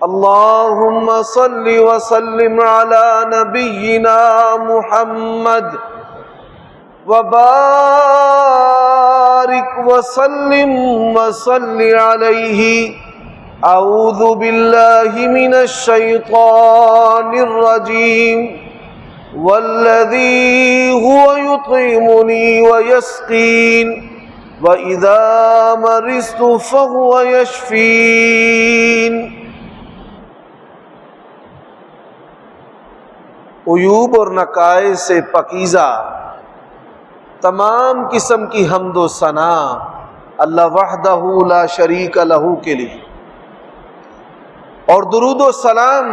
اللهم صل وسلم على نبينا محمد وبارك وسلم وصل عليه. اعوذ بالله من الشيطان الرجيم. والذي هو يطعمني ويسقين وإذا مرضت فهو يشفين. عیوب اور نقائص سے پاکیزہ تمام قسم کی حمد و ثنا اللہ وحدہ لا شریک لہ کے لیے، اور درود و سلام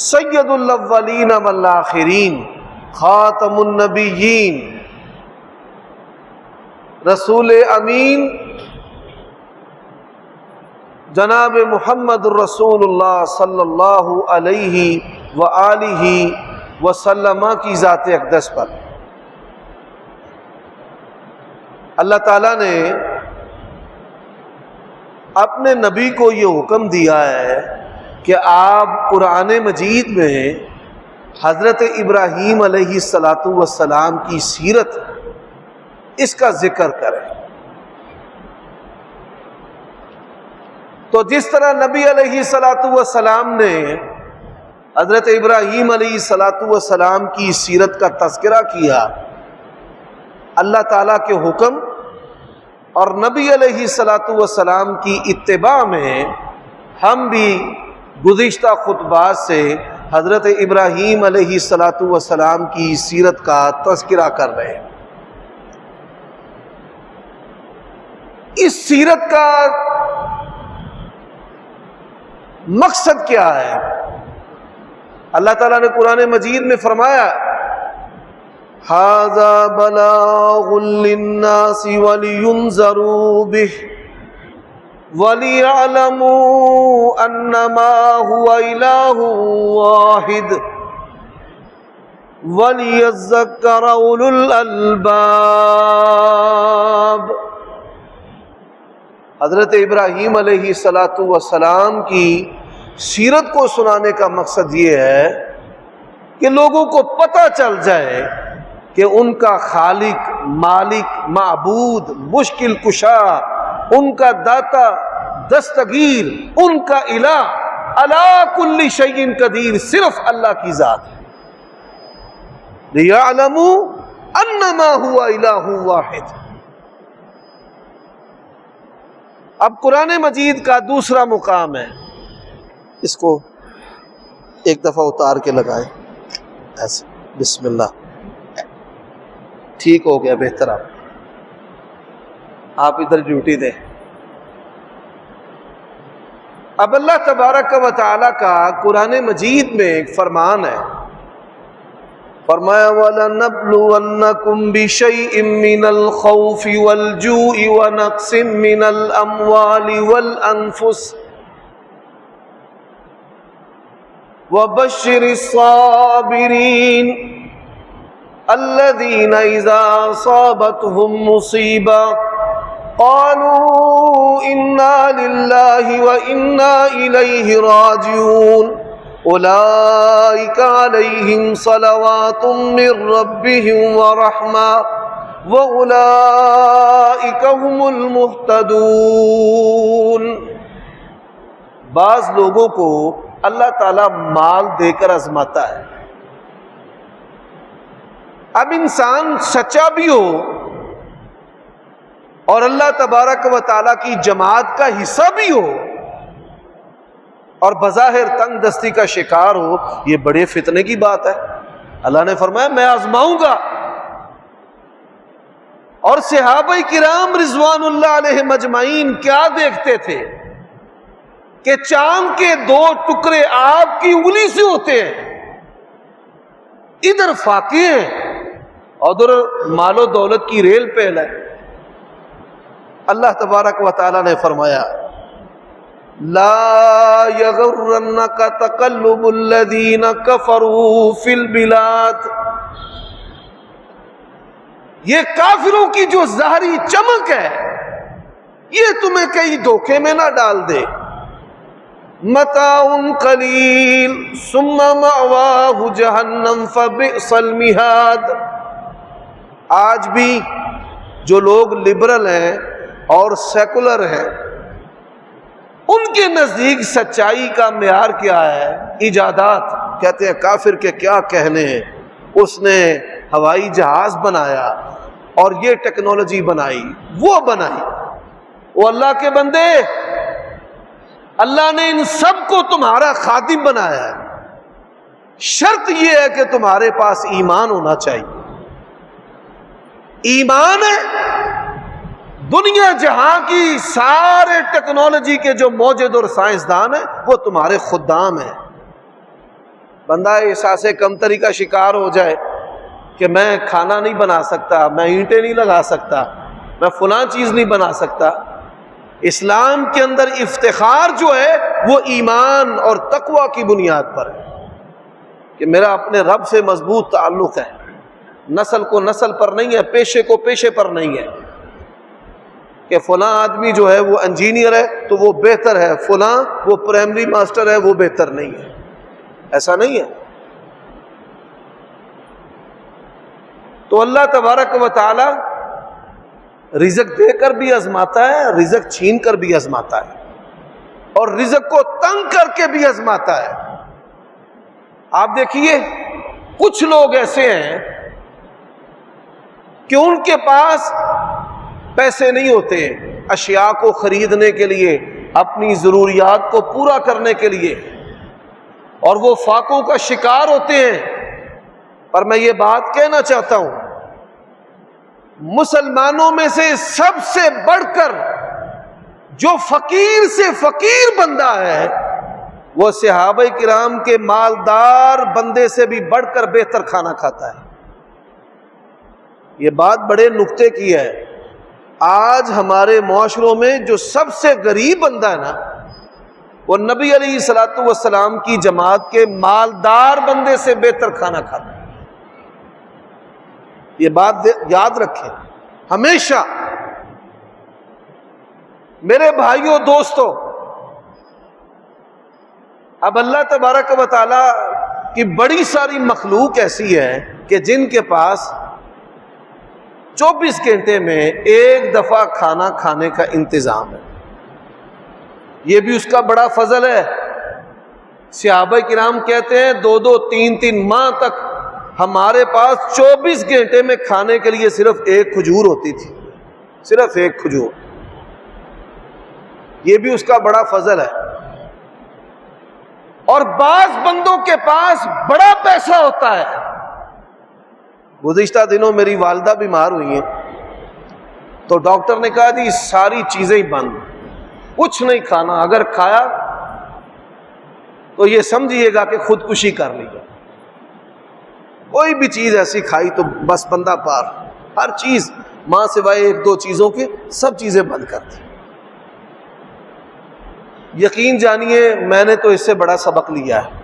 سید الاولین والآخرین خاتم النبیین رسول امین جناب محمد الرسول اللہ صلی اللہ علیہ وآلہ وسلم کی ذات اقدس پر اللہ تعالیٰ نے اپنے نبی کو یہ حکم دیا ہے کہ آپ قرآن مجید میں حضرت ابراہیم علیہ السلام کی سیرت اس کا ذکر کریں. تو جس طرح نبی علیہ السلام نے حضرت ابراہیم علیہ السلام کی سیرت کا تذکرہ کیا، اللہ تعالیٰ کے حکم اور نبی علیہ السلام کی اتباع میں ہم بھی گزشتہ خطبات سے حضرت ابراہیم علیہ السلام کی سیرت کا تذکرہ کر رہے ہیں. اس سیرت کا مقصد کیا ہے؟ اللہ تعالیٰ نے قرآن مجید میں فرمایا ھذا بلاغ للناس ولینذروا بہ وَلِيَعْلَمُوا أَنَّمَا هُوَ إِلَٰهٌ وَاحِدٌ وَلِيَذَّكَّرَ أُولُو الْأَلْبَابِ. حضرت ابراہیم علیہ السلام کی سیرت کو سنانے کا مقصد یہ ہے کہ لوگوں کو پتہ چل جائے کہ ان کا خالق، مالک، معبود، مشکل کشا، ان کا داتا، دستگیر، ان کا الہ، علی کل شیء قدیر صرف اللہ کی ذات ہے. لِيَعْلَمُوا أَنَّمَا هُوَ إِلَٰهٌ وَاحِدٌ. اب قرآن مجید کا دوسرا مقام ہے، اس کو ایک دفعہ اتار کے لگائیں ایسے. بسم اللہ. ٹھیک ہو گیا، بہتر. آپ ادھر ڈیوٹی دیں. اب اللہ تبارک و تعالی کا قرآن مجید میں ایک فرمان ہے. فرمایا وَلَنَبْلُوَنَّكُمْ بِشَيْءٍ مِّنَ الْخَوْفِ وَالْجُوعِ وَنَقْصٍ مِّنَ الْأَمْوَالِ وَالْأَنفُسِ وَبَشِّرِ الصَّابِرِينَ الَّذِينَ إِذَا أَصَابَتْهُمْ مُصِيبَةٌ قالوا انا للہ وانا الیہ راجعون اولئک علیہم صلوات من ربہم ورحمہ واولئک هم المہتدون. بعض لوگوں کو اللہ تعالی مال دے کر آزماتا ہے. اب انسان سچا بھی ہو اور اللہ تبارک و تعالیٰ کی جماعت کا حصہ بھی ہو اور بظاہر تنگ دستی کا شکار ہو، یہ بڑے فتنے کی بات ہے. اللہ نے فرمایا میں آزماؤں گا. اور صحابہ کرام رضوان اللہ علیہم اجمعین کیا دیکھتے تھے کہ چاند کے 2 ٹکڑے آپ کی انگلی سے ہوتے ہیں، ادھر فاقے ہیں اور ادھر مال و دولت کی ریل پہل ہے. اللہ تبارک و تعالی نے فرمایا لا یغرنک تقلب الذین کفروا فی البلاد. یہ کافروں کی جو ظاہری چمک ہے یہ تمہیں کئی دھوکے میں نہ ڈال دے. متاع قلیل ثم مأواہ جہنم فبئس المہاد. آج بھی جو لوگ لبرل ہیں اور سیکولر ہیں ان کے نزدیک سچائی کا معیار کیا ہے؟ ایجادات. کہتے ہیں کافر کے کیا کہنے ہیں، اس نے ہوائی جہاز بنایا اور یہ ٹیکنالوجی بنائی، وہ بنائی. وہ اللہ کے بندے، اللہ نے ان سب کو تمہارا خادم بنایا ہے. شرط یہ ہے کہ تمہارے پاس ایمان ہونا چاہیے. ایمان ہے. دنیا جہاں کی سارے ٹیکنالوجی کے جو موجد اور سائنسدان ہیں وہ تمہارے خدام ہیں. بندہ احساس کمتری کا شکار ہو جائے کہ میں کھانا نہیں بنا سکتا، میں اینٹیں نہیں لگا سکتا، میں فلاں چیز نہیں بنا سکتا. اسلام کے اندر افتخار جو ہے وہ ایمان اور تقوی کی بنیاد پر ہے کہ میرا اپنے رب سے مضبوط تعلق ہے. نسل کو نسل پر نہیں ہے، پیشے کو پیشے پر نہیں ہے کہ فلاں آدمی جو ہے وہ انجینئر ہے تو وہ بہتر ہے، فلاں وہ پرائمری ماسٹر ہے وہ بہتر نہیں ہے. ایسا نہیں ہے. تو اللہ تبارک و تعالی رزق دے کر بھی آزماتا ہے، رزق چھین کر بھی آزماتا ہے، اور رزق کو تنگ کر کے بھی آزماتا ہے. آپ دیکھیے کچھ لوگ ایسے ہیں کہ ان کے پاس پیسے نہیں ہوتے اشیاء کو خریدنے کے لیے، اپنی ضروریات کو پورا کرنے کے لیے، اور وہ فاقوں کا شکار ہوتے ہیں. پر میں یہ بات کہنا چاہتا ہوں، مسلمانوں میں سے سب سے بڑھ کر جو فقیر سے فقیر بندہ ہے وہ صحابہ کرام کے مالدار بندے سے بھی بڑھ کر بہتر کھانا کھاتا ہے. یہ بات بڑے نکتے کی ہے. آج ہمارے معاشروں میں جو سب سے غریب بندہ ہے نا وہ نبی علیہ الصلوۃ والسلام کی جماعت کے مالدار بندے سے بہتر کھانا کھاتا ہے. یہ بات یاد رکھیں ہمیشہ. میرے بھائیوں دوستوں، اب اللہ تبارک و تعالی کی بڑی ساری مخلوق ایسی ہے کہ جن کے پاس 24 گھنٹے میں ایک دفعہ کھانا کھانے کا انتظام ہے. یہ بھی اس کا بڑا فضل ہے. صحابہ کرام کہتے ہیں 2-2 3-3 ماہ تک ہمارے پاس 24 گھنٹے میں کھانے کے لیے صرف ایک کھجور ہوتی تھی، صرف ایک کھجور. یہ بھی اس کا بڑا فضل ہے. اور بعض بندوں کے پاس بڑا پیسہ ہوتا ہے. گزشتہ دنوں میری والدہ بیمار ہوئی ہیں تو ڈاکٹر نے کہا جی ساری چیزیں ہی بند، کچھ نہیں کھانا، اگر کھایا تو یہ سمجھیے گا کہ خودکشی کر لی ہے. کوئی بھی چیز ایسی کھائی تو بس بندہ پار. ہر چیز ماں سوائے 1-2 چیزوں کی سب چیزیں بند کر دی. یقین جانیے میں نے تو اس سے بڑا سبق لیا ہے،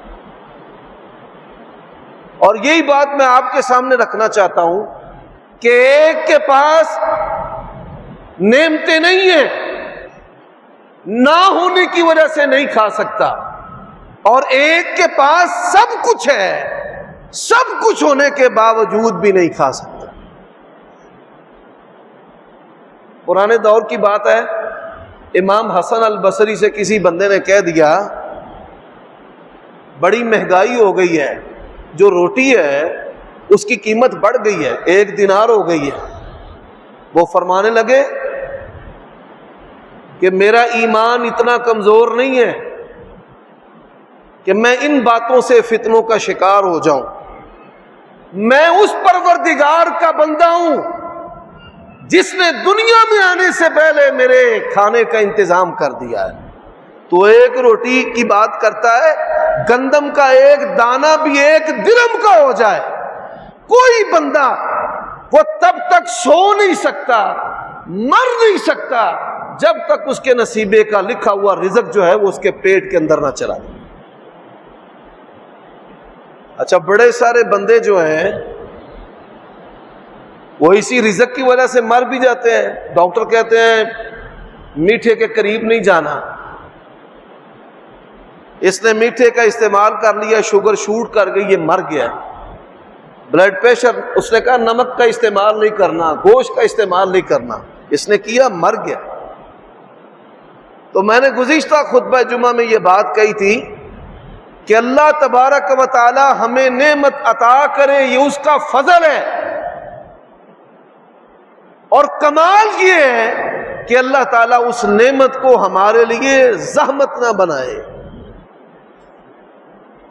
اور یہی بات میں آپ کے سامنے رکھنا چاہتا ہوں کہ ایک کے پاس نعمتیں نہیں ہیں، نہ ہونے کی وجہ سے نہیں کھا سکتا، اور ایک کے پاس سب کچھ ہے، سب کچھ ہونے کے باوجود بھی نہیں کھا سکتا. پرانے دور کی بات ہے، امام حسن البصری سے کسی بندے نے کہہ دیا بڑی مہنگائی ہو گئی ہے، جو روٹی ہے اس کی قیمت بڑھ گئی ہے، 1 دینار ہو گئی ہے. وہ فرمانے لگے کہ میرا ایمان اتنا کمزور نہیں ہے کہ میں ان باتوں سے فتنوں کا شکار ہو جاؤں. میں اس پروردگار کا بندہ ہوں جس نے دنیا میں آنے سے پہلے میرے کھانے کا انتظام کر دیا ہے. تو ایک روٹی کی بات کرتا ہے، گندم کا ایک دانہ بھی 1 درہم کا ہو جائے، کوئی بندہ وہ تب تک سو نہیں سکتا، مر نہیں سکتا جب تک اس کے نصیبے کا لکھا ہوا رزق جو ہے وہ اس کے پیٹ کے اندر نہ چلا جائے. اچھا بڑے سارے بندے جو ہیں وہ اسی رزق کی وجہ سے مر بھی جاتے ہیں. ڈاکٹر کہتے ہیں میٹھے کے قریب نہیں جانا. اس نے میٹھے کا استعمال کر لیا، شوگر شوٹ کر گئی، یہ مر گیا. بلڈ پریشر، اس نے کہا نمک کا استعمال نہیں کرنا، گوشت کا استعمال نہیں کرنا، اس نے کیا، مر گیا. تو میں نے گزشتہ خطبہ جمعہ میں یہ بات کہی تھی کہ اللہ تبارک و تعالی ہمیں نعمت عطا کرے، یہ اس کا فضل ہے. اور کمال یہ ہے کہ اللہ تعالیٰ اس نعمت کو ہمارے لیے زحمت نہ بنائے.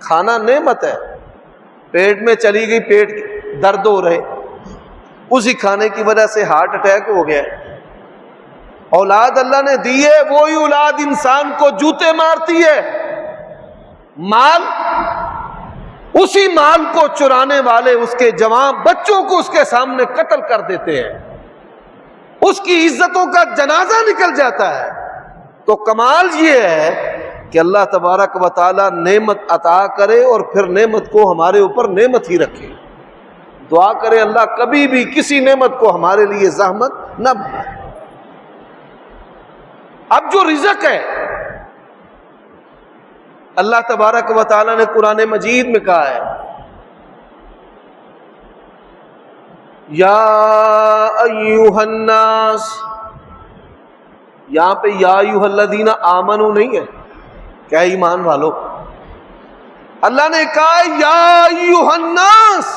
کھانا نعمت ہے، پیٹ میں چلی گئی، پیٹ درد ہو رہے، اسی کھانے کی وجہ سے ہارٹ اٹیک ہو گیا. اولاد اللہ نے دی ہے، وہی اولاد انسان کو جوتے مارتی ہے. مال، اسی مال کو چرانے والے اس کے جوان بچوں کو اس کے سامنے قتل کر دیتے ہیں، اس کی عزتوں کا جنازہ نکل جاتا ہے. تو کمال یہ ہے کہ اللہ تبارک و تعالی نعمت عطا کرے اور پھر نعمت کو ہمارے اوپر نعمت ہی رکھے. دعا کرے اللہ کبھی بھی کسی نعمت کو ہمارے لیے زحمت نہ بنائے. اب جو رزق ہے، اللہ تبارک و تعالی نے قرآن مجید میں کہا ہے یا ایوہ الناس، یہاں پہ یا ایوہ الذین آمنوا نہیں ہے، کیا ایمان والو. اللہ نے کہا یا ایوہ الناس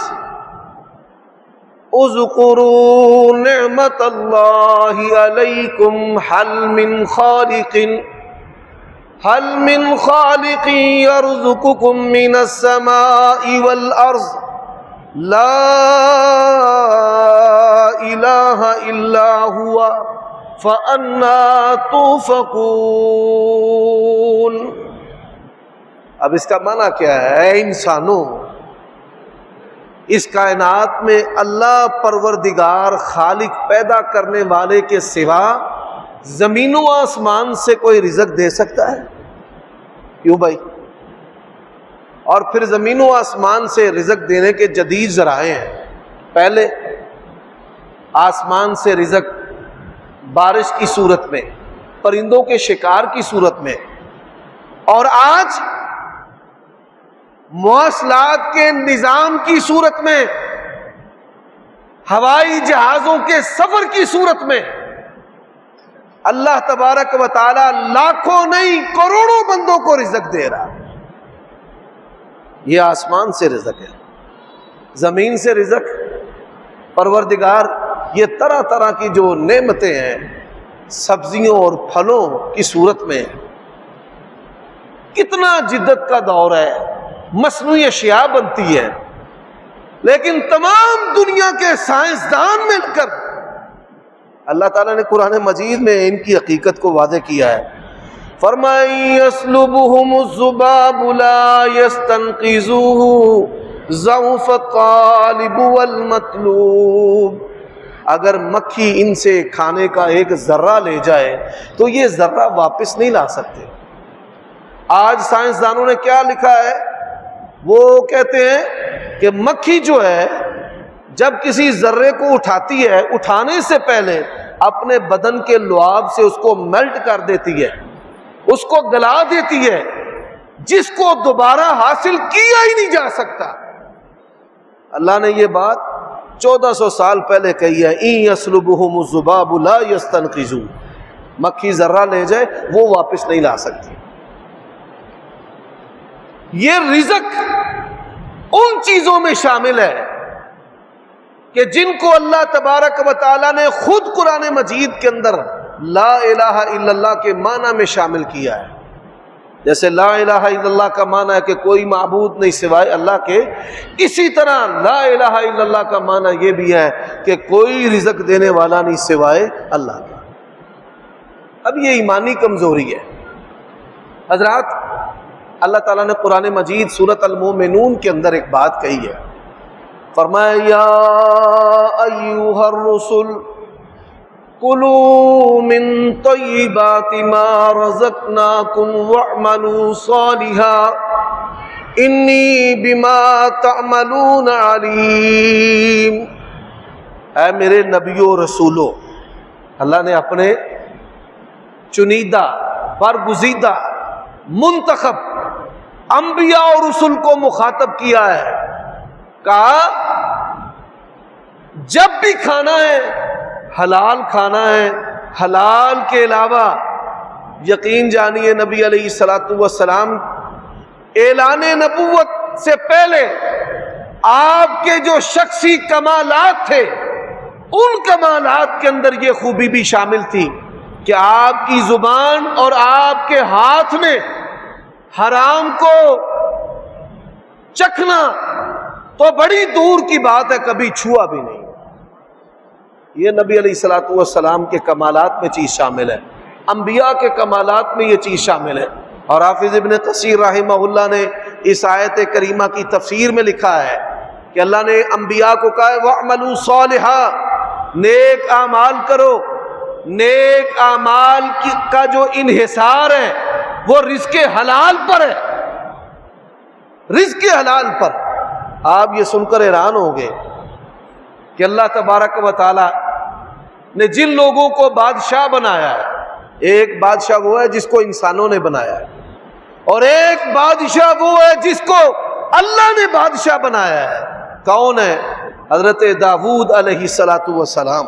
اذکروا نعمت اللہ علیکم هل من خالق يرزقكم من السماء والأرض لا إله إلا هو فأنا توفقون. اب اس کا معنی کیا ہے؟ اے انسانوں، اس کائنات میں اللہ پروردگار خالق پیدا کرنے والے کے سوا زمین و آسمان سے کوئی رزق دے سکتا ہے؟ کیوں بھائی؟ اور پھر زمین و آسمان سے رزق دینے کے جدید ذرائع ہیں. پہلے آسمان سے رزق بارش کی صورت میں، پرندوں کے شکار کی صورت میں، اور آج مواصلات کے نظام کی صورت میں، ہوائی جہازوں کے سفر کی صورت میں اللہ تبارک و تعالی لاکھوں نہیں کروڑوں بندوں کو رزق دے رہا. یہ آسمان سے رزق ہے. زمین سے رزق پروردگار یہ طرح طرح کی جو نعمتیں ہیں سبزیوں اور پھلوں کی صورت میں، کتنا جدت کا دور ہے، مصنوعی اشیاء بنتی ہے، لیکن تمام دنیا کے سائنسدان مل کر اللہ تعالیٰ نے قرآن مجید میں ان کی حقیقت کو واضح کیا ہے. فرمایا یسلبہم الذباب لا یستنقذوہ ضعف الطالب والمطلوب. اگر مکھی ان سے کھانے کا ایک ذرہ لے جائے تو یہ ذرہ واپس نہیں لا سکتے. آج سائنسدانوں نے کیا لکھا ہے؟ وہ کہتے ہیں کہ مکھی جو ہے جب کسی ذرے کو اٹھاتی ہے، اٹھانے سے پہلے اپنے بدن کے لعاب سے اس کو میلٹ کر دیتی ہے، اس کو گلا دیتی ہے، جس کو دوبارہ حاصل کیا ہی نہیں جا سکتا. اللہ نے یہ بات 1400 سال پہلے کہی ہے، ان یسلبہم الذباب لا یستنقذوہ. مکھی ذرہ لے جائے وہ واپس نہیں لا سکتی. یہ رزق ان چیزوں میں شامل ہے کہ جن کو اللہ تبارک و تعالیٰ نے خود قرآن مجید کے اندر لا الہ الا اللہ کے معنی میں شامل کیا ہے. جیسے لا الہ الا اللہ کا معنی ہے کہ کوئی معبود نہیں سوائے اللہ کے، اسی طرح لا الہ الا اللہ کا معنی یہ بھی ہے کہ کوئی رزق دینے والا نہیں سوائے اللہ کا. اب یہ ایمانی کمزوری ہے حضرات. اللہ تعالیٰ نے قرآن مجید سورۃ المومنون کے اندر ایک بات کہی ہے. فرمایا یا ایھا الرسل کلوا من طیبات ما رزقناکم واعملوا صالحا انی بما تعملون علیم. اے میرے نبیوں رسولوں، اللہ نے اپنے چنیدہ، برگزیدہ، منتخب انبیاء اور رسل کو مخاطب کیا ہے. کہا جب بھی کھانا ہے حلال کھانا ہے، حلال کے علاوہ یقین جانیے نبی علیہ الصلوۃ والسلام اعلان نبوت سے پہلے آپ کے جو شخصی کمالات تھے ان کمالات کے اندر یہ خوبی بھی شامل تھی کہ آپ کی زبان اور آپ کے ہاتھ نے حرام کو چکھنا تو بڑی دور کی بات ہے، کبھی چھوا بھی نہیں. یہ نبی علیہ الصلوۃ والسلام کے کمالات میں چیز شامل ہے، انبیاء کے کمالات میں یہ چیز شامل ہے. اور حافظ ابن کثیر رحمہ اللہ نے اس آیت کریمہ کی تفسیر میں لکھا ہے کہ اللہ نے انبیاء کو کہا ہے وَاعْمَلُوا صَالِحًا، نیک اعمال کرو. نیک اعمال کا جو انحصار ہے وہ رزق حلال پر ہے، رزق حلال پر. آپ یہ سن کر حیران ہوں گے کہ اللہ تبارک و تعالی نے جن لوگوں کو بادشاہ بنایا ہے، ایک بادشاہ وہ ہے جس کو انسانوں نے بنایا ہے، اور ایک بادشاہ وہ ہے جس کو اللہ نے بادشاہ بنایا ہے. کون ہے؟ حضرت داؤد علیہ الصلوۃ والسلام.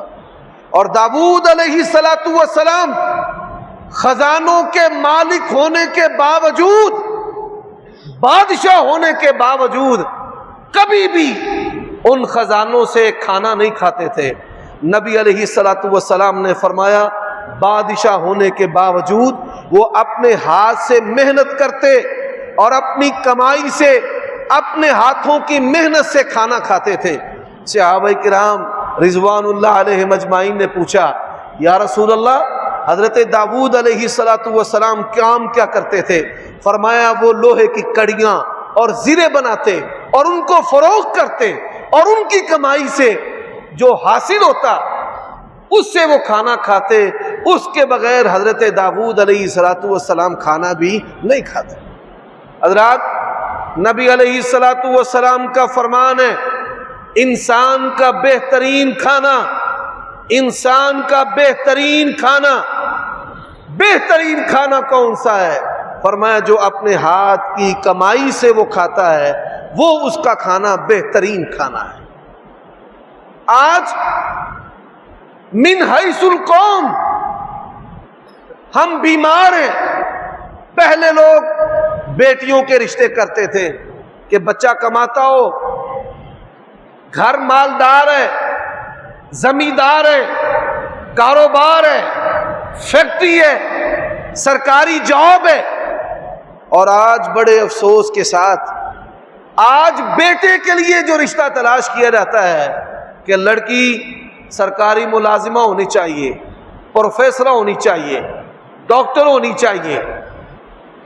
اور داؤد علیہ الصلوۃ والسلام خزانوں کے مالک ہونے کے باوجود، بادشاہ ہونے کے باوجود کبھی بھی ان خزانوں سے کھانا نہیں کھاتے تھے. نبی علیہ الصلوۃ والسلام نے فرمایا بادشاہ ہونے کے باوجود وہ اپنے ہاتھ سے محنت کرتے اور اپنی کمائی سے، اپنے ہاتھوں کی محنت سے کھانا کھاتے تھے. صحابہ کرام رضوان اللہ علیہ اجمعین نے پوچھا یا رسول اللہ حضرت داؤد علیہ الصلوۃ والسلام کام کیا کرتے تھے؟ فرمایا وہ لوہے کی کڑیاں اور زرے بناتے اور ان کو فروخت کرتے، اور ان کی کمائی سے جو حاصل ہوتا اس سے وہ کھانا کھاتے. اس کے بغیر حضرت داؤد علیہ الصلوۃ والسلام کھانا بھی نہیں کھاتے. حضرات نبی علیہ الصلوۃ والسلام کا فرمان ہے انسان کا بہترین کھانا، انسان کا بہترین کھانا، بہترین کھانا کون سا ہے؟ فرمایا جو اپنے ہاتھ کی کمائی سے وہ کھاتا ہے وہ اس کا کھانا بہترین کھانا ہے. آج من حیث القوم ہم بیمار ہیں. پہلے لوگ بیٹیوں کے رشتے کرتے تھے کہ بچہ کماتا ہو، گھر مالدار ہے، زمیندار ہے، کاروبار ہے، فیکٹری ہے، سرکاری جاب ہے. اور آج بڑے افسوس کے ساتھ آج بیٹے کے لیے جو رشتہ تلاش کیا جاتا ہے کہ لڑکی سرکاری ملازمہ ہونی چاہیے، پروفیسر ہونی چاہیے، ڈاکٹر ہونی چاہیے،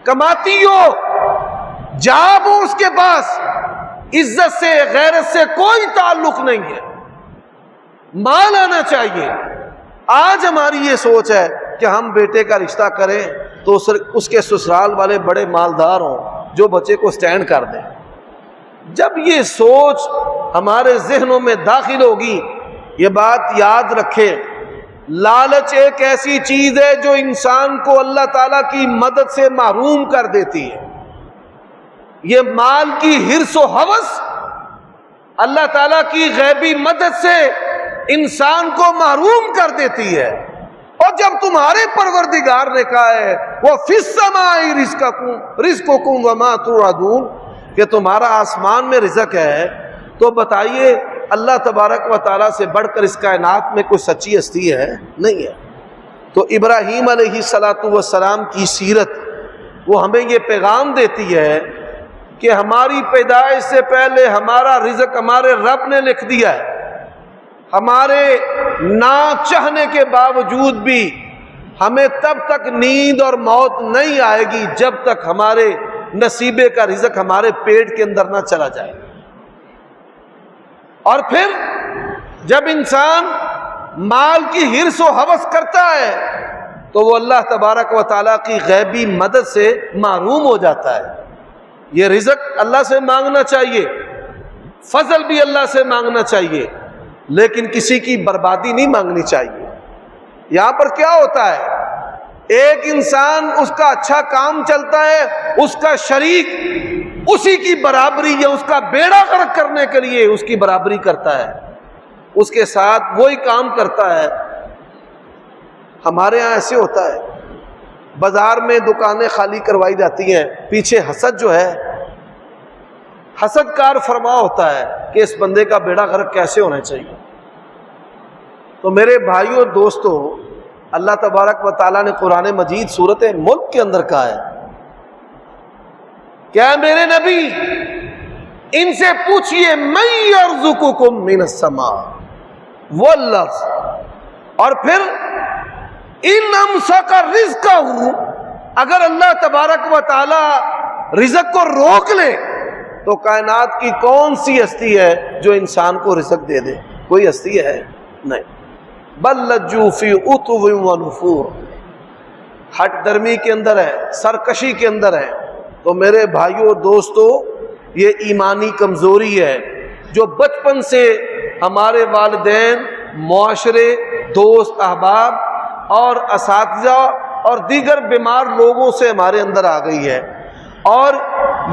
کماتی ہو، جاب ہو اس کے پاس، عزت سے غیرت سے کوئی تعلق نہیں ہے، مال آنا چاہیے. آج ہماری یہ سوچ ہے کہ ہم بیٹے کا رشتہ کریں تو اس کے سسرال والے بڑے مالدار ہوں جو بچے کو سٹینڈ کر دیں. جب یہ سوچ ہمارے ذہنوں میں داخل ہوگی، یہ بات یاد رکھیں لالچ ایک ایسی چیز ہے جو انسان کو اللہ تعالیٰ کی مدد سے محروم کر دیتی ہے. یہ مال کی حرص و ہوس اللہ تعالیٰ کی غیبی مدد سے انسان کو محروم کر دیتی ہے. اور جب تمہارے پروردگار نے کہا ہے وہ فی السماء رزقکم وما توعدون کہ تمہارا آسمان میں رزق ہے، تو بتائیے اللہ تبارک و تعالیٰ سے بڑھ کر اس کائنات میں کوئی سچی ہستی ہے؟ نہیں ہے. تو ابراہیم علیہ الصلوۃ والسلام کی سیرت وہ ہمیں یہ پیغام دیتی ہے کہ ہماری پیدائش سے پہلے ہمارا رزق ہمارے رب نے لکھ دیا ہے. ہمارے نہ چاہنے کے باوجود بھی ہمیں تب تک نیند اور موت نہیں آئے گی جب تک ہمارے نصیبے کا رزق ہمارے پیٹ کے اندر نہ چلا جائے. اور پھر جب انسان مال کی حرص و ہوس کرتا ہے تو وہ اللہ تبارک و تعالیٰ کی غیبی مدد سے محروم ہو جاتا ہے. یہ رزق اللہ سے مانگنا چاہیے، فضل بھی اللہ سے مانگنا چاہیے، لیکن کسی کی بربادی نہیں مانگنی چاہیے. یہاں پر کیا ہوتا ہے؟ ایک انسان اس کا اچھا کام چلتا ہے، اس کا شریک اسی کی برابری یا اس کا بیڑا غرق کرنے کے لیے اس کی برابری کرتا ہے، اس کے ساتھ وہی کام کرتا ہے۔ ہمارے ہاں ایسے ہوتا ہے، بازار میں دکانیں خالی کروائی جاتی ہیں، پیچھے حسد جو ہے، حسد کار فرما ہوتا ہے کہ اس بندے کا بیڑا غرق کیسے ہونا چاہیے۔ تو میرے بھائیوں اور دوستوں، اللہ تبارک و تعالیٰ نے قرآن مجید سورۃ ملک کے اندر کہا ہے، کیا میرے نبی ان سے پوچھئے من یرزقکم من السماء والارض، اور پھر ان امسک رزقہ، اگر اللہ تبارک و تعالی رزق کو روک لے تو کائنات کی کون سی ہستی ہے جو انسان کو رزق دے دے؟ کوئی ہستی ہے نہیں۔ بل لجوا فی عتو و نفور، ہٹ درمی کے اندر ہے، سرکشی کے اندر ہے۔ تو میرے بھائیوں دوستو، یہ ایمانی کمزوری ہے جو بچپن سے ہمارے والدین، معاشرے، دوست احباب اور اساتذہ اور دیگر بیمار لوگوں سے ہمارے اندر آ گئی ہے، اور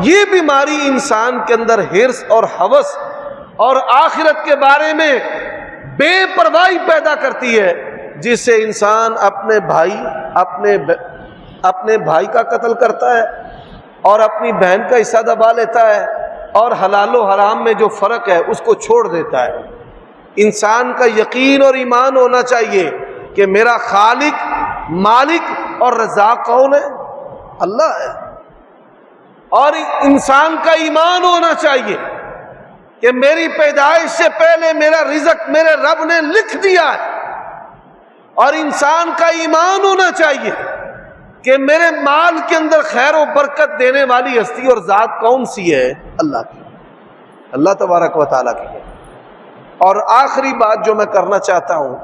یہ بیماری انسان کے اندر حرص اور ہوس اور آخرت کے بارے میں بے پرواہی پیدا کرتی ہے، جس سے انسان اپنے بھائی کا قتل کرتا ہے اور اپنی بہن کا حصہ دبا لیتا ہے، اور حلال و حرام میں جو فرق ہے اس کو چھوڑ دیتا ہے۔ انسان کا یقین اور ایمان ہونا چاہیے کہ میرا خالق، مالک اور رزاق کون ہے؟ اللہ ہے۔ اور انسان کا ایمان ہونا چاہیے کہ میری پیدائش سے پہلے میرا رزق میرے رب نے لکھ دیا ہے، اور انسان کا ایمان ہونا چاہیے کہ میرے مال کے اندر خیر و برکت دینے والی ہستی اور ذات کون سی ہے؟ اللہ کی، اللہ تبارک و تعالیٰ کی ہے۔ اور آخری بات جو میں کرنا چاہتا ہوں،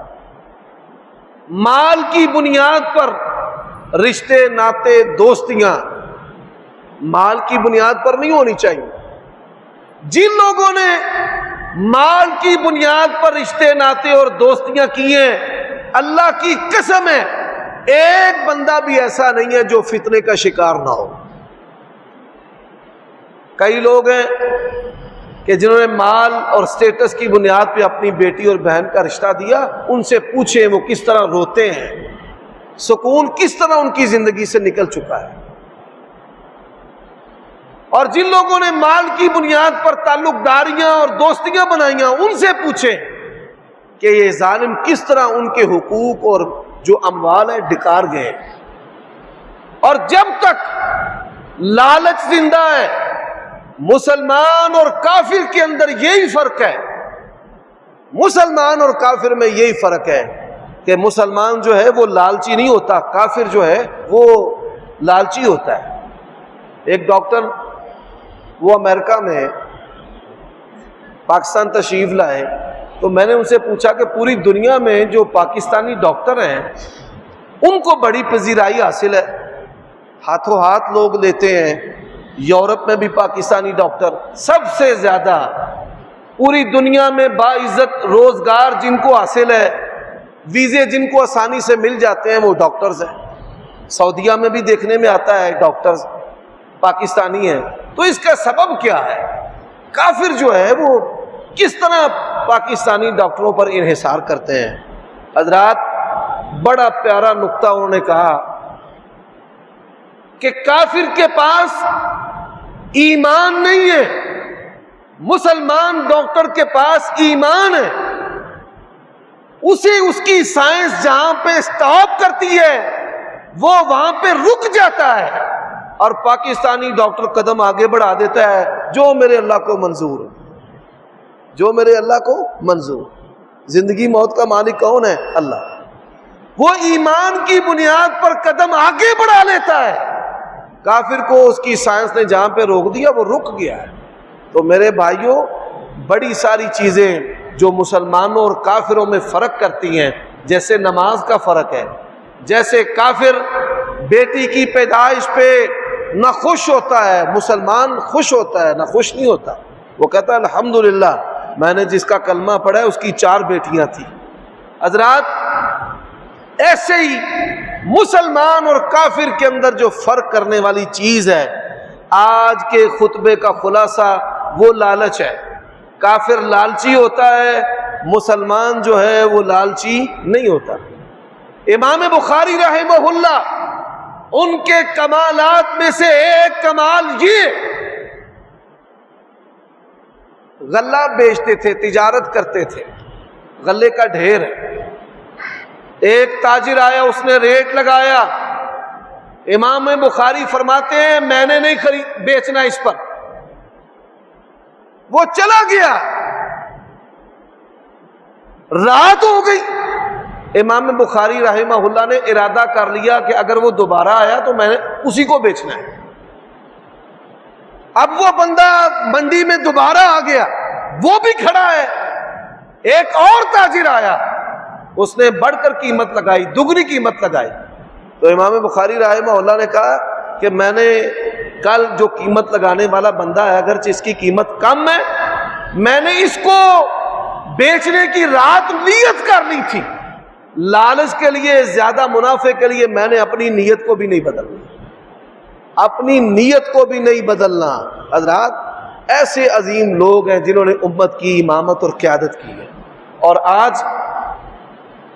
مال کی بنیاد پر رشتے ناتے دوستیاں مال کی بنیاد پر نہیں ہونی چاہیے۔ جن لوگوں نے مال کی بنیاد پر رشتے ناتے اور دوستیاں کی ہیں، اللہ کی قسم ہے ایک بندہ بھی ایسا نہیں ہے جو فتنے کا شکار نہ ہو۔ کئی لوگ ہیں کہ جنہوں نے مال اور سٹیٹس کی بنیاد پہ اپنی بیٹی اور بہن کا رشتہ دیا، ان سے پوچھیں وہ کس طرح روتے ہیں، سکون کس طرح ان کی زندگی سے نکل چکا ہے۔ اور جن لوگوں نے مال کی بنیاد پر تعلق داریاں اور دوستیاں بنائیاں، ان سے پوچھیں کہ یہ ظالم کس طرح ان کے حقوق اور جو اموال ہے ڈکار گئے۔ اور جب تک لالچ زندہ ہے، مسلمان اور کافر کے اندر یہی فرق ہے، مسلمان اور کافر میں یہی فرق ہے کہ مسلمان جو ہے وہ لالچی نہیں ہوتا، کافر جو ہے وہ لالچی ہوتا ہے۔ ایک ڈاکٹر وہ امریکہ میں پاکستان تشریف لائے، تو میں نے ان سے پوچھا کہ پوری دنیا میں جو پاکستانی ڈاکٹر ہیں ان کو بڑی پذیرائی حاصل ہے، ہاتھوں ہاتھ لوگ لیتے ہیں، یورپ میں بھی پاکستانی ڈاکٹر سب سے زیادہ، پوری دنیا میں باعزت روزگار جن کو حاصل ہے، ویزے جن کو آسانی سے مل جاتے ہیں، وہ ڈاکٹرز ہیں۔ سعودیہ میں بھی دیکھنے میں آتا ہے ڈاکٹرز پاکستانی ہیں۔ تو اس کا سبب کیا ہے؟ کافر جو ہے وہ کس طرح پاکستانی ڈاکٹروں پر انحصار کرتے ہیں۔ حضرات، بڑا پیارا نقطہ انہوں نے کہا کہ کافر کے پاس ایمان نہیں ہے، مسلمان ڈاکٹر کے پاس ایمان ہے، اسے اس کی سائنس جہاں پہ سٹاپ کرتی ہے وہ وہاں پہ رک جاتا ہے، اور پاکستانی ڈاکٹر قدم آگے بڑھا دیتا ہے، جو میرے اللہ کو منظور ہے، جو میرے اللہ کو منظور۔ زندگی موت کا مالک کون ہے؟ اللہ۔ وہ ایمان کی بنیاد پر قدم آگے بڑھا لیتا ہے، کافر کو اس کی سائنس نے جہاں پہ روک دیا وہ رک گیا ہے۔ تو میرے بھائیوں، بڑی ساری چیزیں جو مسلمانوں اور کافروں میں فرق کرتی ہیں، جیسے نماز کا فرق ہے، جیسے کافر بیٹی کی پیدائش پہ نہ خوش ہوتا ہے، مسلمان خوش ہوتا ہے، نہ خوش نہیں ہوتا، وہ کہتا ہے الحمدللہ میں نے جس کا کلمہ پڑھا ہے اس کی 4 بیٹیاں تھیں۔ حضرات، ایسے ہی مسلمان اور کافر کے اندر جو فرق کرنے والی چیز ہے، آج کے خطبے کا خلاصہ وہ لالچ ہے۔ کافر لالچی ہوتا ہے، مسلمان جو ہے وہ لالچی نہیں ہوتا۔ امام بخاری رحمہ اللہ، ان کے کمالات میں سے ایک کمال یہ، غلہ بیچتے تھے، تجارت کرتے تھے، غلے کا ڈھیر ہے۔ ایک تاجر آیا، اس نے ریٹ لگایا، امام بخاری فرماتے ہیں میں نے نہیں بیچنا اس پر، وہ چلا گیا، رات ہو گئی۔ امام بخاری رحمہ اللہ نے ارادہ کر لیا کہ اگر وہ دوبارہ آیا تو میں نے اسی کو بیچنا ہے۔ اب وہ بندہ منڈی میں دوبارہ آ گیا، وہ بھی کھڑا ہے، ایک اور تاجر آیا، اس نے بڑھ کر قیمت لگائی، دگنی قیمت لگائی۔ تو امام بخاری رحمہ اللہ نے کہا کہ میں نے کل جو قیمت لگانے والا بندہ ہے، اگرچہ اس کی قیمت کم ہے، میں نے اس کو بیچنے کی رات نیت کر لی تھی، لالچ کے لیے، زیادہ منافع کے لیے میں نے اپنی نیت کو بھی نہیں بدلنا، اپنی نیت کو بھی نہیں بدلنا۔ حضرات، ایسے عظیم لوگ ہیں جنہوں نے امت کی امامت اور قیادت کی ہے، اور آج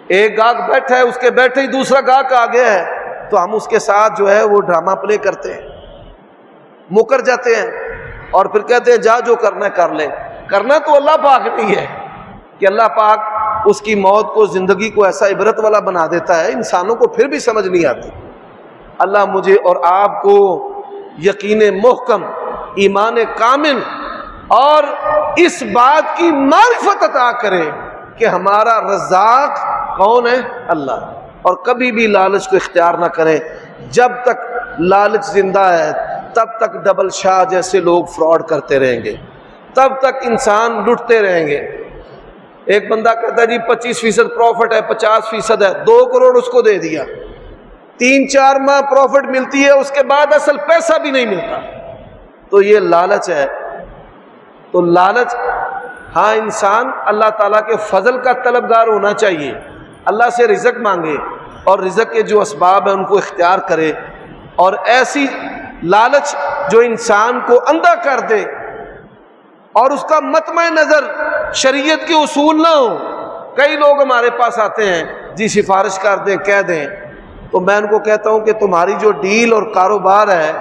ایک گاہک بیٹھا ہے، اس کے بیٹھے ہی دوسرا گاہک آ گیا ہے، تو ہم اس کے ساتھ جو ہے وہ ڈرامہ پلے کرتے ہیں، مکر جاتے ہیں، اور پھر کہتے ہیں جا جو کرنا ہے کر لے۔ کرنا تو اللہ پاک نہیں ہے کہ اللہ پاک اس کی موت کو، زندگی کو ایسا عبرت والا بنا دیتا ہے، انسانوں کو پھر بھی سمجھ نہیں آتی۔ اللہ مجھے اور آپ کو یقین محکم، ایمان کامل اور اس بات کی معرفت عطا کرے کہ ہمارا رزاق کون ہے؟ اللہ، اور کبھی بھی لالچ کو اختیار نہ کریں۔ جب تک لالچ زندہ ہے تب تک ڈبل شاہ جیسے لوگ فراڈ کرتے رہیں گے، تب تک انسان لٹتے رہیں گے۔ ایک بندہ کہتا ہے جی 25% پروفٹ ہے، 50% ہے، 2 کروڑ اس کو دے دیا، 3-4 ماہ پروفٹ ملتی ہے، اس کے بعد اصل پیسہ بھی نہیں ملتا، تو یہ لالچ ہے۔ تو لالچ، ہاں انسان اللہ تعالیٰ کے فضل کا طلبگار ہونا چاہیے، اللہ سے رزق مانگے اور رزق کے جو اسباب ہیں ان کو اختیار کرے، اور ایسی لالچ جو انسان کو اندھا کر دے اور اس کا مطمع نظر شریعت کے اصول نہ ہو۔ کئی لوگ ہمارے پاس آتے ہیں جی سفارش کر دیں، کہہ دیں، تو میں ان کو کہتا ہوں کہ تمہاری جو ڈیل اور کاروبار ہے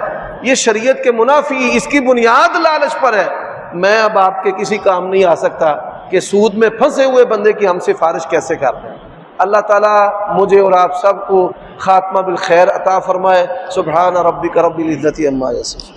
یہ شریعت کے منافی، اس کی بنیاد لالچ پر ہے۔ میں اب آپ کے کسی کام نہیں آ سکتا کہ سود میں پھنسے ہوئے بندے کی ہم سفارش کیسے کر دیں۔ اللہ تعالیٰ مجھے اور آپ سب کو خاتمہ بالخیر عطا فرمائے۔ سبحان ربک رب العزت عما یصفون۔